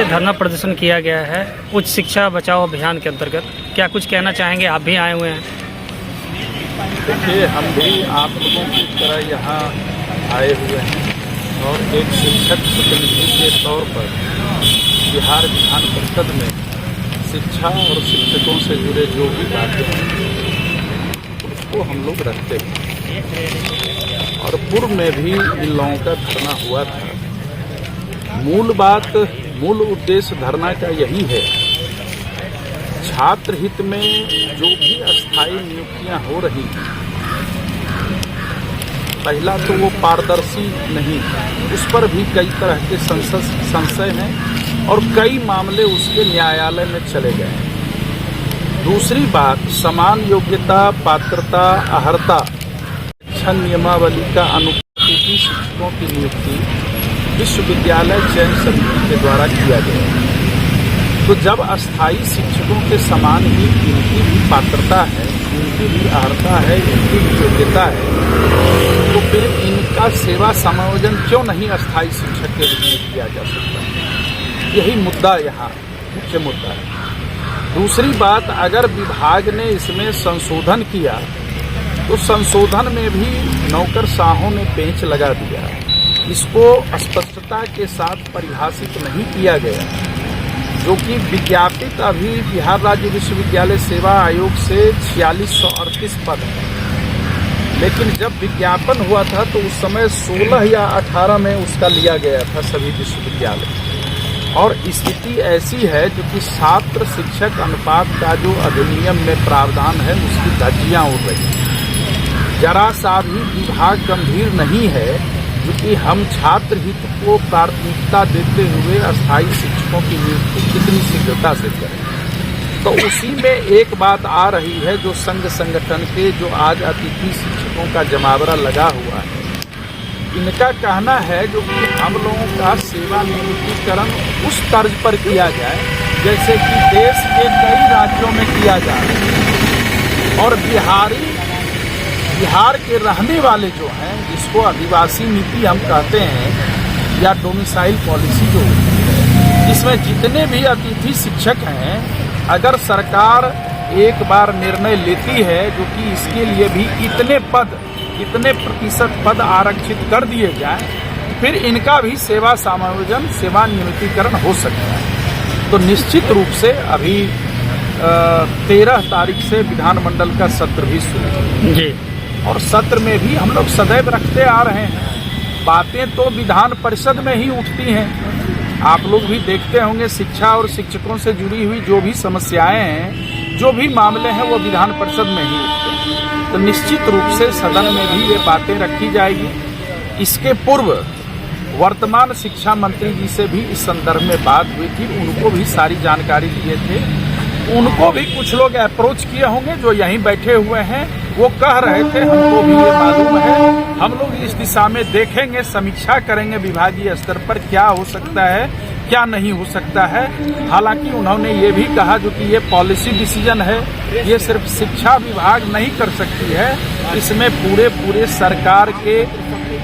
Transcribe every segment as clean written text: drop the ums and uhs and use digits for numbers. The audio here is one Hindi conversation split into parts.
धरना प्रदर्शन किया गया है उच्च शिक्षा बचाओ अभियान के अंतर्गत, क्या कुछ कहना चाहेंगे? आप भी आए हुए हैं। देखिए, हम भी आप लोगों की तरह यहाँ आए हुए हैं और एक शिक्षक प्रतिनिधि के तौर पर बिहार विधान परिषद में शिक्षा और शिक्षकों से जुड़े जो भी बातें हैं उसको हम लोग रखते हैं। और पूर्व में भी इन लोगों का धरना हुआ था। मूल उद्देश्य धरना का यही है, छात्र हित में जो भी अस्थायी नियुक्तियां हो रही हैं, पहला तो वो पारदर्शी नहीं है, उस पर भी कई तरह के संशय हैं और कई मामले उसके न्यायालय में चले गए हैं। दूसरी बात, समान योग्यता, पात्रता, अर्हता, शिक्षा नियमावली का अनुपालन शिक्षकों की नियुक्ति विश्वविद्यालय चयन समिति के द्वारा किया गया। तो जब अस्थायी शिक्षकों के समान ही इनकी भी पात्रता है, इनकी भी अर्हता है, इनकी भी योग्यता है, तो फिर इनका सेवा समायोजन क्यों नहीं अस्थायी शिक्षक के रूप में किया जा सकता है? यही मुद्दा यहाँ मुख्य मुद्दा है। दूसरी बात, अगर विभाग ने इसमें संशोधन किया तो संशोधन में भी नौकरशाहों ने पेंच लगा दिया। इसको स्पष्टता के साथ परिभाषित नहीं किया गया, जो कि विज्ञापित अभी बिहार राज्य विश्वविद्यालय सेवा आयोग से 4638 पद है। लेकिन जब विज्ञापन हुआ था तो उस समय 16 या 18 में उसका लिया गया था सभी विश्वविद्यालय। और स्थिति ऐसी है जो कि छात्र शिक्षक अनुपात का जो अधिनियम में प्रावधान है उसकी धज्जियां उड़ रही हैं। जरा सा भी विभाग गंभीर नहीं है, क्योंकि हम छात्र हित को प्राथमिकता देते हुए अस्थायी शिक्षकों की नियुक्ति कितनी शीघ्रता से करें। तो उसी में एक बात आ रही है, जो संघ संगठन के जो आज अतिथि शिक्षकों का जमावड़ा लगा हुआ है, इनका कहना है जो कि हम लोगों का सेवा नियमितीकरण उस तर्ज पर किया जाए जैसे कि देश के कई राज्यों में किया जा रहा है। और बिहार के रहने वाले जो हैं, जिसको आदिवासी नीति हम कहते हैं या डोमिसाइल पॉलिसी जो होती है, इसमें जितने भी अतिथि शिक्षक हैं, अगर सरकार एक बार निर्णय लेती है जो कि इसके लिए भी इतने प्रतिशत पद आरक्षित कर दिए जाए, फिर इनका भी सेवा समायोजन, सेवा नियमितीकरण हो सकता है। तो निश्चित रूप से अभी 13 तारीख से विधानमंडल का सत्र भी शुरू जी, और सत्र में भी हम लोग सदैव रखते आ रहे हैं। बातें तो विधान परिषद में ही उठती हैं। आप लोग भी देखते होंगे, शिक्षा और शिक्षकों से जुड़ी हुई जो भी समस्याएं हैं, जो भी मामले हैं, वो विधान परिषद में ही उठते हैं। तो निश्चित रूप से सदन में भी ये बातें रखी जाएगी। इसके पूर्व वर्तमान शिक्षा मंत्री जी से भी इस संदर्भ में बात हुई थी, उनको भी सारी जानकारी दिए थे। उनको भी कुछ लोग अप्रोच किए होंगे जो यहीं बैठे हुए हैं, वो कह रहे थे हमको भी ये मालूम है, हम लोग इस दिशा में देखेंगे, समीक्षा करेंगे विभागीय स्तर पर क्या हो सकता है, क्या नहीं हो सकता है। हालांकि उन्होंने ये भी कहा जो कि ये पॉलिसी डिसीजन है, ये सिर्फ शिक्षा विभाग नहीं कर सकती है, इसमें पूरे सरकार के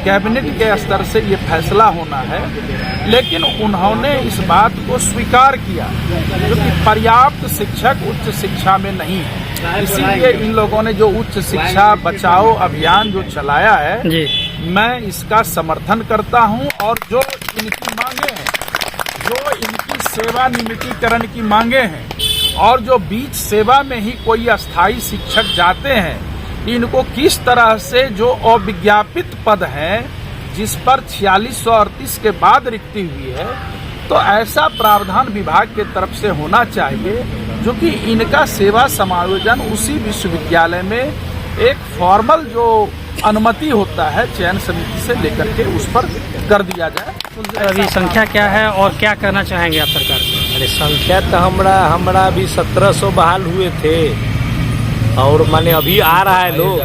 कैबिनेट के स्तर से ये फैसला होना है। लेकिन उन्होंने इस बात को स्वीकार किया जो कि पर्याप्त शिक्षक उच्च शिक्षा में नहीं है। इसीलिए इन लोगों ने जो उच्च शिक्षा बचाओ अभियान जो चलाया है जी, मैं इसका समर्थन करता हूं। और जो इनकी मांगे हैं, जो इनकी सेवा नियमितीकरण की मांगे हैं, और जो बीच सेवा में ही कोई अस्थायी शिक्षक जाते हैं, इनको किस तरह से जो अविज्ञापित पद हैं, जिस पर 4638 के बाद रिक्ति हुई है, तो ऐसा प्रावधान विभाग के तरफ से होना चाहिए जो कि इनका सेवा समायोजन उसी विश्वविद्यालय में एक फॉर्मल जो अनुमति होता है चयन समिति से लेकर के उस पर कर दिया जाए। अभी संख्या क्या है और क्या करना चाहेंगे आप सरकार से? अरे संख्या तो हमरा भी 1700 बहाल हुए थे, और माने अभी आ रहा है लोग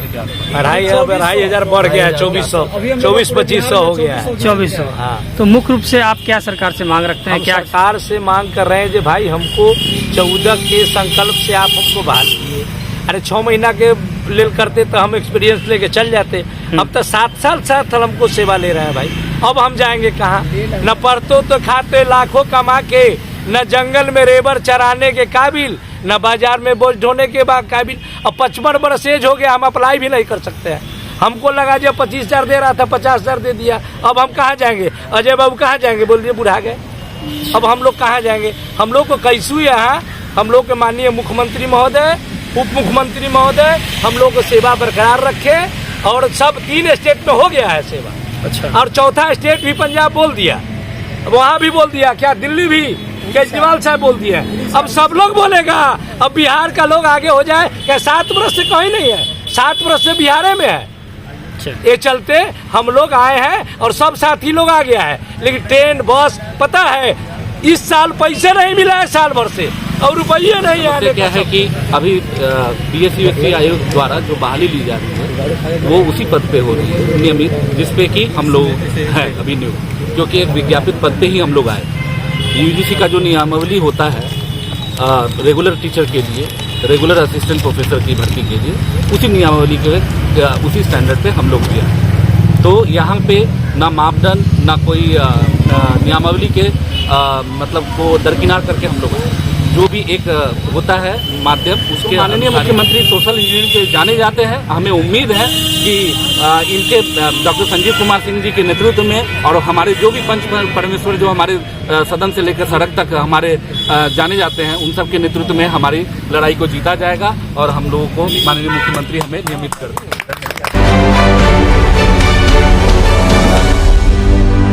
2,500 बढ़ गया है, 2400 हो गया है, 2400। हाँ। तो मुख्य रूप से आप क्या सरकार से मांग रखते हैं? हम क्या सरकार से मांग कर रहे हैं जो भाई हमको 14 के संकल्प से आप हमको बहाल किए। अरे 6 महीना के लेल करते तो हम एक्सपीरियंस लेके चल जाते, अब तो 7 साल हमको सेवा ले रहे हैं भाई। अब हम जाएंगे कहाँ? न पढ़तो तो खाते लाखों कमा के, न जंगल में रेबर चराने के काबिल, न बाजार में बोझ ढोने के काबिल। अब 55 बरस एज हो गया, हम अप्लाई भी नहीं कर सकते हैं। हमको लगा जब 25,000 दे रहा था 50,000 दे दिया, अब हम कहाँ जाएंगे? अजय बाबू कहाँ जाएंगे? बोल दिए बुढ़ा गए, अब हम लोग कहाँ जाएंगे? हम लोग को कैसू यहाँ हम लोग के माननीय मुख्यमंत्री महोदय, उप मुख्यमंत्री महोदय हम लोग को सेवा बरकरार रखे, और सब 3 स्टेट में हो गया है सेवा। अच्छा, और चौथा स्टेट भी पंजाब बोल दिया, वहाँ भी बोल दिया, क्या दिल्ली भी केजरीवाल साहब बोल दिया। अब सब लोग बोलेगा, अब बिहार का लोग आगे हो जाए क्या? 7 वर्ष से कहीं नहीं है, 7 वर्ष से बिहार में है। ये चलते हम लोग आए हैं और सब साथी लोग आ गया है, लेकिन ट्रेन बस पता है इस साल पैसे नहीं मिला है साल भर से, और रुपये नहीं आने। क्या है कि अभी PSC आयोग द्वारा जो बहाली ली जा रही है वो उसी पद पे हो रही है नियमित, जिसपे कि हम लोग हैं अभी न्यू, क्योंकि एक विज्ञापित पद पे ही हम लोग आए। UGC का जो नियमावली होता है रेगुलर टीचर के लिए, रेगुलर असिस्टेंट प्रोफेसर की भर्ती के लिए, उसी नियमावली के उसी स्टैंडर्ड पे हम लोग भी आए। तो यहाँ पे ना मापदंड ना कोई नियमावली के मतलब को दरकिनार करके हम लोग आए। जो भी एक होता है माध्यम, उसके माननीय मुख्यमंत्री सोशल इंजीनियरिंग के जाने जाते हैं। हमें उम्मीद है कि इनके डॉक्टर संजीव कुमार सिंह जी के नेतृत्व में, और हमारे जो भी पंच परमेश्वर जो हमारे सदन से लेकर सड़क तक हमारे जाने जाते हैं, उन सब के नेतृत्व में हमारी लड़ाई को जीता जाएगा और हम लोगों को माननीय मुख्यमंत्री हमें नियमित कर देंगे।